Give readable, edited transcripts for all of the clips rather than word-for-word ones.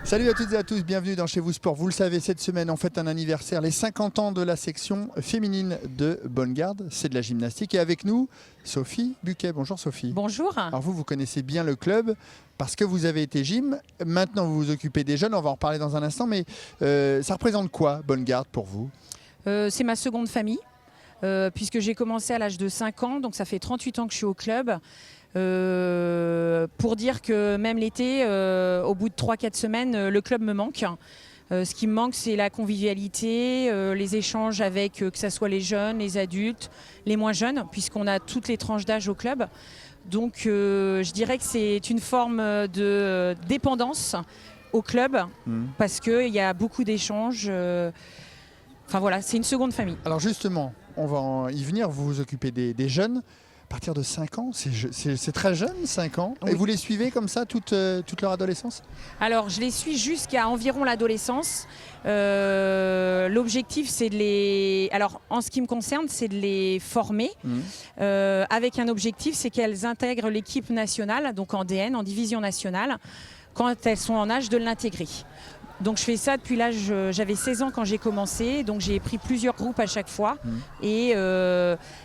Salut à toutes et à tous, bienvenue dans Chez vous Sport. Vous le savez, cette semaine, on fête un anniversaire, les 50 ans de la section féminine de Bonnegarde. C'est de la gymnastique. Et avec nous, Sophie Buquet. Bonjour Sophie. Bonjour. Alors vous connaissez bien le club parce que vous avez été gym. Maintenant, vous vous occupez des jeunes. On va en reparler dans un instant. Mais ça représente quoi, Bonnegarde, pour vous? C'est ma seconde famille, puisque j'ai commencé à l'âge de 5 ans. Donc ça fait 38 ans que je suis au club. Pour dire que même l'été, au bout de 3-4 semaines, le club me manque. Ce qui me manque, c'est la convivialité, les échanges avec que ce soit les jeunes, les adultes, les moins jeunes, puisqu'on a toutes les tranches d'âge au club. Donc je dirais que c'est une forme de dépendance au club, parce qu'il y a beaucoup d'échanges. Enfin voilà, c'est une seconde famille. Alors justement, on va y venir. Vous vous occupez des jeunes. À partir de 5 ans, c'est très jeune, 5 ans. Oui. Et vous les suivez comme ça toute leur adolescence? Alors, je les suis jusqu'à environ l'adolescence. L'objectif, c'est de les... Alors, en ce qui me concerne, c'est de les former avec un objectif, c'est qu'elles intègrent l'équipe nationale, donc en DN, en division nationale, quand elles sont en âge de l'intégrer. Donc je fais ça depuis l'âge, j'avais 16 ans quand j'ai commencé, donc j'ai pris plusieurs groupes à chaque fois et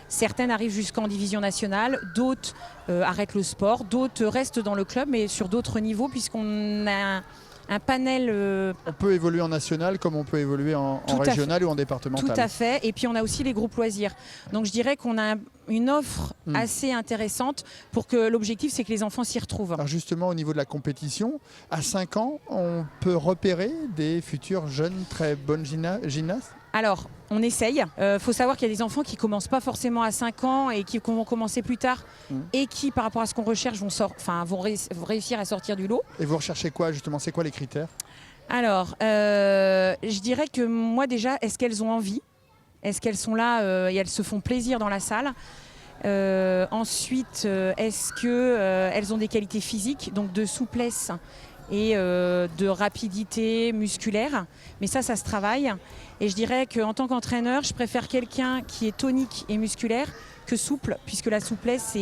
certaines arrivent jusqu'en division nationale, d'autres arrêtent le sport, d'autres restent dans le club mais sur d'autres niveaux puisqu'on a un panel... On peut évoluer en national comme on peut évoluer en régional ou en départemental. Tout à fait, et puis on a aussi les groupes loisirs. Donc je dirais qu'on a une offre assez intéressante pour que l'objectif c'est que les enfants s'y retrouvent. Alors justement au niveau de la compétition, à 5 ans, on peut repérer des futurs jeunes très bonnes gymnastes? Alors, on essaye. Faut savoir qu'il y a des enfants qui commencent pas forcément à 5 ans et qui vont commencer plus tard et qui, par rapport à ce qu'on recherche, vont réussir à sortir du lot. Et vous recherchez quoi justement? C'est quoi les critères? Alors, je dirais que moi déjà, est-ce qu'elles ont envie? Est-ce qu'elles sont là et elles se font plaisir dans la salle? Ensuite, est-ce qu'elles ont des qualités physiques, donc de souplesse et de rapidité musculaire, mais ça se travaille. Et je dirais qu'en tant qu'entraîneur, je préfère quelqu'un qui est tonique et musculaire que souple, puisque la souplesse,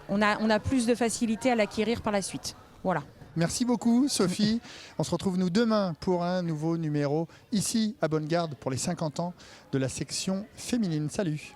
on a plus de facilité à l'acquérir par la suite. Voilà. Merci beaucoup Sophie. On se retrouve nous demain pour un nouveau numéro ici à Bonnegarde pour les 50 ans de la section féminine. Salut.